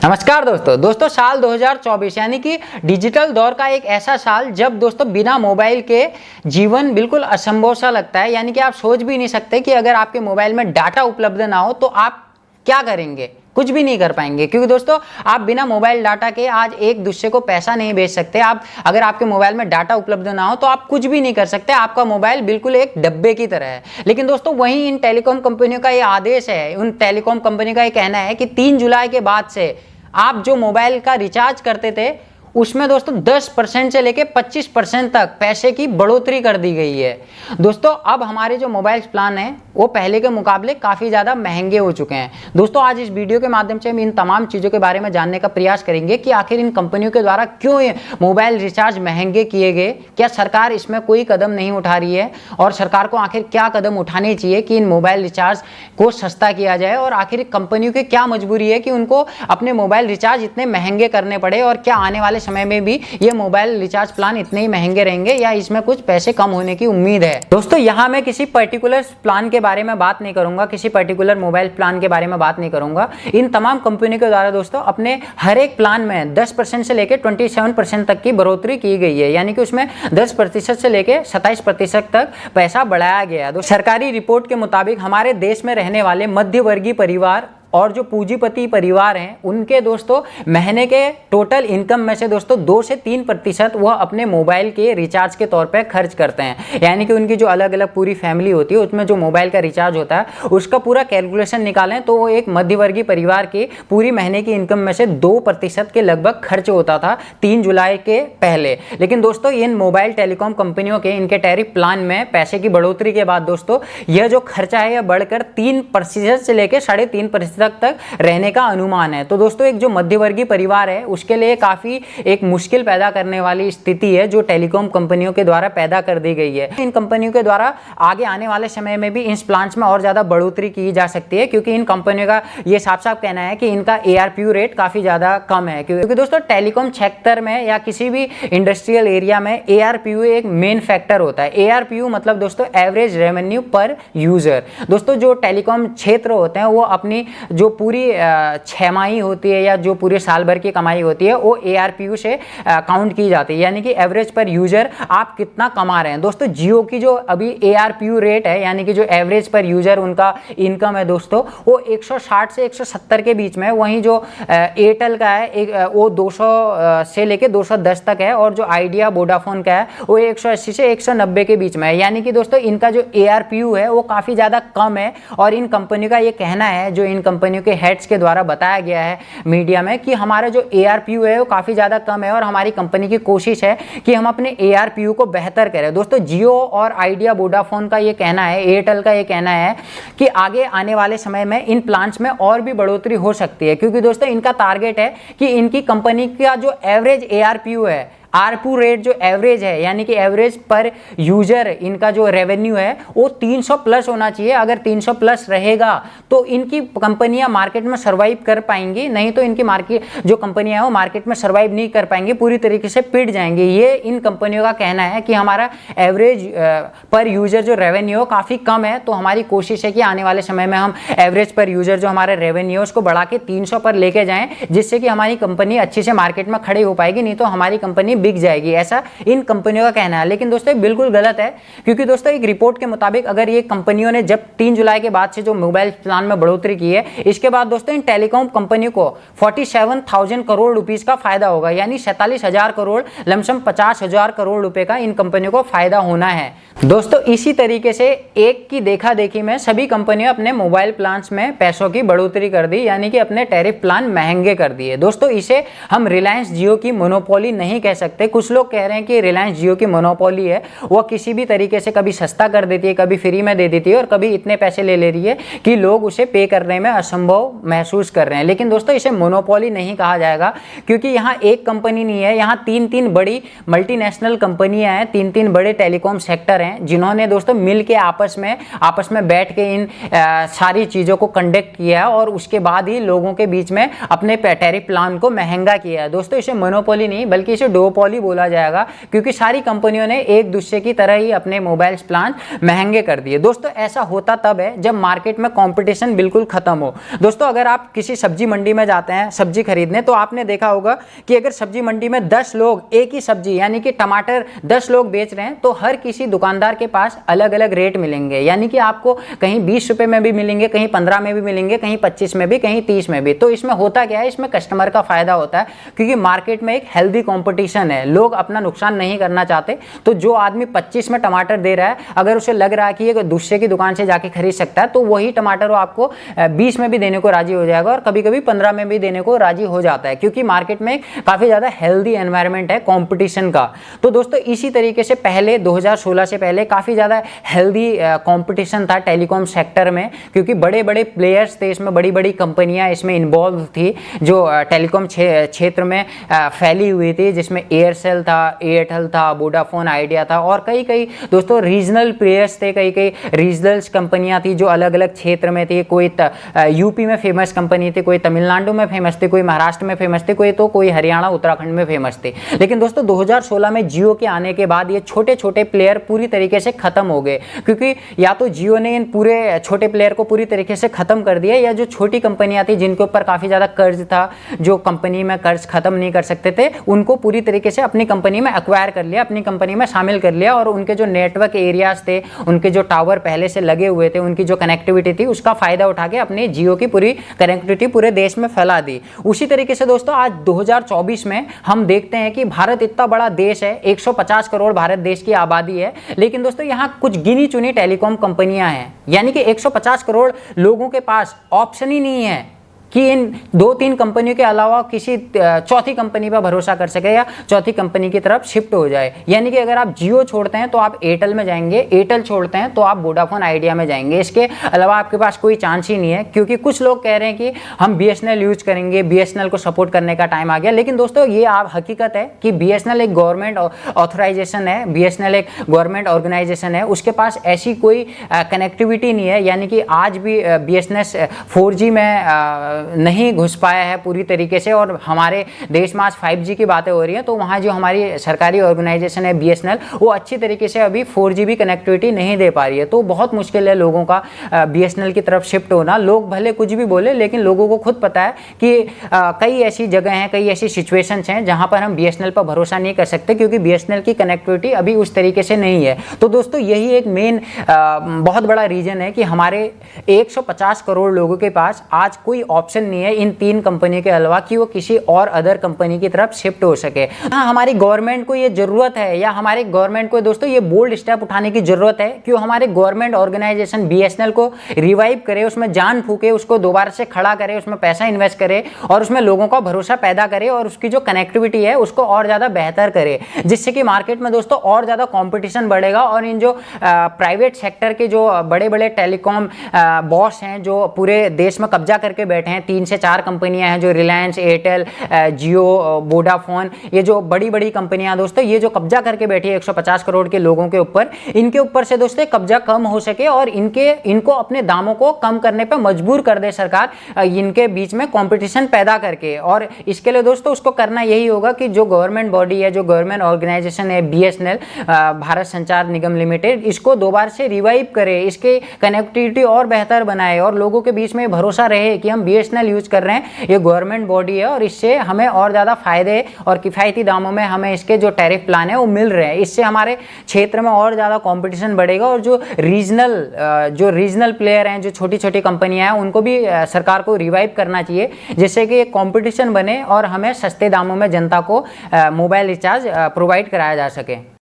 नमस्कार दोस्तों साल 2024 यानी कि डिजिटल दौर का एक ऐसा साल जब दोस्तों बिना मोबाइल के जीवन बिल्कुल असंभव सा लगता है। यानी कि आप सोच भी नहीं सकते कि अगर आपके मोबाइल में डाटा उपलब्ध ना हो तो आप क्या करेंगे, कुछ भी नहीं कर पाएंगे। क्योंकि दोस्तों आप बिना मोबाइल डाटा के आज एक दूसरे को पैसा नहीं भेज सकते। आप अगर आपके मोबाइल में डाटा उपलब्ध ना हो तो आप कुछ भी नहीं कर सकते। आपका मोबाइल बिल्कुल एक डब्बे की तरह है। लेकिन दोस्तों वहीं इन टेलीकॉम कंपनियों का ये आदेश है, उन टेलीकॉम कंपनी का ये कहना है कि 3 जुलाई के बाद से आप जो मोबाइल का रिचार्ज करते थे उसमें दोस्तों 10% से लेके 25% तक पैसे की बढ़ोतरी कर दी गई है। दोस्तों अब हमारे जो मोबाइल प्लान है वो पहले के मुकाबले काफ़ी ज़्यादा महंगे हो चुके हैं। दोस्तों आज इस वीडियो के माध्यम से हम इन तमाम चीज़ों के बारे में जानने का प्रयास करेंगे कि आखिर इन कंपनियों के द्वारा क्यों ये मोबाइल रिचार्ज महंगे किए गए, क्या सरकार इसमें कोई कदम नहीं उठा रही है और सरकार को आखिर क्या कदम उठाने चाहिए कि इन मोबाइल रिचार्ज को सस्ता किया जाए, और आखिर कंपनियों की क्या मजबूरी है कि उनको अपने मोबाइल रिचार्ज इतने महंगे करने पड़े, और क्या आने वाले समय में भी ये मोबाइल रिचार्ज प्लान इतने ही महंगे रहेंगे या इसमें कुछ पैसे कम होने की उम्मीद है। दोस्तों यहां मैं किसी पर्टिकुलर प्लान के बारे में बात नहीं करूंगा, किसी पर्टिकुलर मोबाइल प्लान के बारे में बात नहीं करूंगा। इन तमाम कंपनियों के द्वारा दोस्तों अपने हर एक प्लान में 10% से लेकर 27% तक की बढ़ोतरी की गई है। यानी कि उसमें 10% से लेकर 27% तक पैसा बढ़ाया गया है। सरकारी रिपोर्ट के मुताबिक हमारे देश में रहने वाले मध्यवर्गीय परिवार और जो पूंजीपति परिवार हैं उनके दोस्तों महीने के टोटल इनकम में से दोस्तों 2 से 3% वह अपने मोबाइल के रिचार्ज के तौर पे खर्च करते हैं। यानी कि उनकी जो अलग अलग पूरी फैमिली होती है उसमें जो मोबाइल का रिचार्ज होता है उसका पूरा कैलकुलेशन निकालें तो वो एक मध्यवर्गीय परिवार की पूरी महीने की इनकम में से 2% के लगभग खर्च होता था 3 जुलाई के पहले। लेकिन दोस्तों इन मोबाइल टेलीकॉम कंपनियों के इनके टैरिफ प्लान में पैसे की बढ़ोतरी के बाद दोस्तों यह जो खर्चा है यह बढ़कर 3% से लेकर 3.5% तक रहने का अनुमान है। तो दोस्तों एक जो मध्यवर्गीय परिवार है उसके लिए काफी एक मुश्किल पैदा करने वाली स्थिति है जो टेलीकॉम कंपनियों के द्वारा पैदा कर दी गई है। इन कंपनियों के द्वारा आगे आने वाले समय में भी इन प्लान्स में और ज्यादा बढ़ोतरी की जा सकती है, क्योंकि इन कंपनियों का ये साफ साफ कहना है कि इनका ARPU रेट काफी ज्यादा कम है। क्योंकि दोस्तों टेलीकॉम सेक्टर में या किसी भी इंडस्ट्रियल एरिया में ARPU एक मेन फैक्टर होता है। ARPU मतलब दोस्तों एवरेज रेवेन्यू पर यूजर। दोस्तों जो टेलीकॉम क्षेत्र होते हैं वो अपनी जो पूरी छमाही होती है या जो पूरे साल भर की कमाई होती है वो ARPU से काउंट की जाती है। यानी कि एवरेज पर यूजर आप कितना कमा रहे हैं। दोस्तों जियो की जो अभी ARPU रेट है यानी कि जो एवरेज पर यूजर उनका इनकम है दोस्तों वो 160 से 170 के बीच में है। वहीं जो एयरटेल का है वो 200 से लेके 210 तक है, और जो आइडिया वोडाफोन का है वो 180 से 190 के बीच में है। यानी कि दोस्तों इनका जो ARPU है वो काफ़ी ज़्यादा कम है, और इन कंपनियों का ये कहना है, जो इन कंपनियों के हेड्स के द्वारा बताया गया है मीडिया में, कि हमारा जो ARPU है वो काफ़ी ज़्यादा कम है और हमारी कंपनी की कोशिश है कि हम अपने ARPU को बेहतर करें। दोस्तों जियो और आइडिया वोडाफोन का ये कहना है, एयरटेल का ये कहना है कि आगे आने वाले समय में इन प्लान्स में और भी बढ़ोतरी हो सकती है, क्योंकि दोस्तों इनका टारगेट है कि इनकी कंपनी का जो एवरेज ARPU है, ARPU रेट जो एवरेज है यानी कि एवरेज पर यूजर इनका जो रेवेन्यू है वो 300 प्लस होना चाहिए। अगर 300 प्लस रहेगा तो इनकी कंपनियां मार्केट में सर्वाइव कर पाएंगी, नहीं तो इनकी मार्केट जो कंपनियां हैं वो मार्केट में सर्वाइव नहीं कर पाएंगी, पूरी तरीके से पिट जाएंगी। ये इन कंपनियों का कहना है कि हमारा एवरेज पर यूजर जो रेवेन्यू है काफ़ी कम है, तो हमारी कोशिश है कि आने वाले समय में हम एवरेज पर यूजर जो हमारे रेवेन्यू है उसको बढ़ा के 300 पर लेके जाएं, जिससे कि हमारी कंपनी अच्छी से मार्केट में खड़ी हो पाएगी, नहीं तो हमारी कंपनी बिक जाएगी। ऐसा इन कंपनियों का कहना है। लेकिन दोस्तों बिल्कुल गलत है, क्योंकि दोस्तों एक रिपोर्ट के मुताबिक अगर ये कंपनियों ने जब 3 जुलाई के बाद से जो मोबाइल प्लान में बढ़ोतरी की है, इसके बाद दोस्तों इन टेलीकॉम कंपनियों को 47,000 करोड़ रुपीस का फायदा होगा। यानी 47,000 करोड़, लमसम 50,000 करोड़ रुपए का इन कंपनियों को फायदा होना है। दोस्तों इसी तरीके से एक की देखा देखी में सभी कंपनियों अपने मोबाइल प्लान्स में पैसों की बढ़ोतरी कर दी, यानी कि अपने टैरिफ प्लान महंगे कर दिए। दोस्तों इसे हम रिलायंस जियो की मोनोपोली नहीं कह सकते। कुछ लोग कह रहे हैं कि रिलायंस जियो की मोनोपोली है, वो किसी भी तरीके से कभी सस्ता कर देती है, कभी फ्री में दे देती है, और कभी इतने पैसे ले रही है कि लोग उसे पे करने में असंभव महसूस कर रहे हैं। लेकिन दोस्तों इसे मोनोपोली नहीं कहा जाएगा, क्योंकि यहाँ एक कंपनी नहीं है, यहाँ 3 बड़ी मल्टीनेशनल कंपनियां हैं, 3 बड़े टेलीकॉम सेक्टर हैं जिन्होंने दोस्तों मिल के आपस में बैठ के इन सारी चीज़ों को कंडक्ट किया है, और उसके बाद ही लोगों के बीच में अपने टैरिफ प्लान को महंगा किया है। दोस्तों इसे मोनोपोली नहीं बल्कि इसे डुओपोली मोनोपोली बोला जाएगा, क्योंकि सारी कंपनियों ने एक दूसरे की तरह ही अपने मोबाइल प्लान महंगे कर दिए। दोस्तों ऐसा होता तब है जब मार्केट में कंपटीशन बिल्कुल खत्म हो। दोस्तों अगर आप किसी सब्जी मंडी में जाते हैं सब्जी खरीदने, तो आपने देखा होगा कि अगर सब्जी मंडी में 10 लोग एक ही सब्जी यानी कि टमाटर 10 लोग बेच रहे हैं, तो हर किसी दुकानदार के पास अलग अलग रेट मिलेंगे, यानी कि आपको कहीं 20 रुपए में भी मिलेंगे, कहीं 15 में भी मिलेंगे, कहीं 25 में भी, कहीं 30 में भी। तो इसमें होता क्या है, इसमें कस्टमर का फायदा होता है, क्योंकि मार्केट में एक हेल्दी कंपटीशन है, लोग अपना नुकसान नहीं करना चाहते। तो जो आदमी 25 में टमाटर दे रहा है, अगर उसे लग रहा है कि ये दूसरे की दुकान से जाके खरीद सकता है, तो वही टमाटर वो आपको 20 में भी देने को राजी हो जाएगा और कभी कभी 15 में भी देने को राजी हो जाता है, क्योंकि मार्केट में काफी ज्यादा हेल्दी एनवायरनमेंट है कंपटीशन का। तो दोस्तों इसी तरीके से पहले 2016 से पहले काफी ज्यादा हेल्दी कंपटीशन था टेलीकॉम सेक्टर में, क्योंकि बड़े बड़े प्लेयर्स थे इसमें, बड़ी बड़ी कंपनियां इसमें इन्वॉल्व थी जो टेलीकॉम क्षेत्र में फैली हुई थी, जिसमें एयरसेल था, एयरटेल था, वोडाफोन आइडिया था और कई कई दोस्तों रीजनल प्लेयर्स थे, कई कई रीजनल कंपनियां थी जो अलग अलग क्षेत्र में थी। कोई यूपी में फेमस कंपनी थी, कोई तमिलनाडु में फेमस थी, कोई महाराष्ट्र में फेमस थी, कोई हरियाणा उत्तराखंड में फेमस थी। लेकिन दोस्तों 2016 में जियो के आने के बाद ये छोटे छोटे प्लेयर पूरी तरीके से खत्म हो गए, क्योंकि या तो जियो ने इन पूरे छोटे प्लेयर को पूरी तरीके से खत्म कर दिया, या जो छोटी कंपनियां थी जिनके ऊपर काफी ज्यादा कर्ज था, जो कंपनी में कर्ज खत्म नहीं कर सकते थे, उनको पूरी तरीके से अपनी कंपनी में एक्वायर कर लिया, अपनी कंपनी में शामिल कर लिया और उनके जो नेटवर्क एरियाज थे, उनके जो टावर पहले से लगे हुए थे, उनकी जो कनेक्टिविटी थी, उसका फायदा उठा के अपनी जियो की पूरी कनेक्टिविटी पूरे देश में फैला दी। उसी तरीके से दोस्तों आज 2024 में हम देखते हैं कि भारत इतना बड़ा देश है, 150 करोड़ भारत देश की आबादी है, लेकिन दोस्तों यहाँ कुछ गिनी चुनी टेलीकॉम कंपनियां हैं, यानी कि 150 करोड़ लोगों के पास ऑप्शन ही नहीं है कि इन 2-3 कंपनियों के अलावा किसी चौथी कंपनी पर भरोसा कर सके या चौथी कंपनी की तरफ शिफ्ट हो जाए। यानी कि अगर आप जियो छोड़ते हैं तो आप एयरटेल में जाएंगे, एयरटेल छोड़ते हैं तो आप वोडाफोन आइडिया में जाएंगे, इसके अलावा आपके पास कोई चांस ही नहीं है। क्योंकि कुछ लोग कह रहे हैं कि हम BSNL यूज करेंगे, BSNL को सपोर्ट करने का टाइम आ गया, लेकिन दोस्तों ये आप हकीकत है कि BSNL एक गवर्नमेंट ऑथराइजेशन है, BSNL एक गवर्नमेंट ऑर्गेनाइजेशन है, उसके पास ऐसी कोई कनेक्टिविटी नहीं है, यानी कि आज भी BSNL 4G में नहीं घुस पाया है पूरी तरीके से। और हमारे देश में आज 5G की बातें हो रही हैं, तो वहाँ जो हमारी सरकारी ऑर्गेनाइजेशन है BSNL, वो अच्छी तरीके से अभी 4G कनेक्टिविटी नहीं दे पा रही है। तो बहुत मुश्किल है लोगों का BSNL की तरफ शिफ्ट होना। लोग भले कुछ भी बोले, लेकिन लोगों को खुद पता है कि कई ऐसी जगह हैं, कई ऐसी सिचुएशंस हैं जहाँ पर हम BSNL पर भरोसा नहीं कर सकते, क्योंकि BSNL की कनेक्टिविटी अभी उस तरीके से नहीं है। तो दोस्तों यही एक मेन बहुत बड़ा रीजन है कि हमारे 150 करोड़ लोगों के पास आज कोई ऑप्शन नहीं है इन 3 कंपनी के अलावा कि वो किसी और अदर कंपनी की तरफ शिफ्ट हो सके। हाँ, हमारी गवर्नमेंट को ये जरूरत है, या हमारे गवर्नमेंट को दोस्तों ये बोल्ड स्टेप उठाने की जरूरत है कि वो हमारे गवर्नमेंट ऑर्गेनाइजेशन BSNL को रिवाइव करे, उसमें जान फूके, उसको दोबारा से खड़ा करे, उसमें पैसा इन्वेस्ट करे और उसमें लोगों का भरोसा पैदा करे और उसकी जो कनेक्टिविटी है उसको और ज्यादा बेहतर करे, जिससे कि मार्केट में दोस्तों और ज्यादा कॉम्पिटिशन बढ़ेगा। और इन जो प्राइवेट सेक्टर के जो बड़े बड़े टेलीकॉम बॉस हैं, जो पूरे देश में कब्जा करके बैठे हैं, 3 से 4 कंपनियां हैं, जो रिलायंस, एयरटेल, जियो, वोडाफोन, ये जो बड़ी बड़ी कंपनियां दोस्तों, ये जो कब्जा करके बैठी है 150 करोड़ के लोगों के ऊपर, इनके ऊपर से दोस्तों कब्जा कम हो सके और इनको अपने दामों को कम करने पर मजबूर कर दे सरकार, इनके बीच में कंपटीशन पैदा करके। और इसके लिए दोस्तों उसको करना यही होगा कि जो गवर्नमेंट बॉडी है, जो गवर्नमेंट ऑर्गेनाइजेशन है BSNL, भारत संचार निगम लिमिटेड, इसको दोबारा से रिवाइव करे, इसके कनेक्टिविटी और बेहतर बनाए और लोगों के बीच में भरोसा रहे कि हम BSNL यूज कर रहे हैं, ये गवर्नमेंट बॉडी है और इससे हमें और ज्यादा फायदे और किफायती दामों में हमें इसके जो टैरिफ प्लान है वो मिल रहे हैं। इससे हमारे क्षेत्र में और ज्यादा कंपटीशन बढ़ेगा और जो रीजनल प्लेयर हैं, जो छोटी छोटी कंपनियां हैं, उनको भी सरकार को रिवाइव करना चाहिए, जिससे कि एक कंपटीशन बने और हमें सस्ते दामों में जनता को मोबाइल रिचार्ज प्रोवाइड कराया जा सके।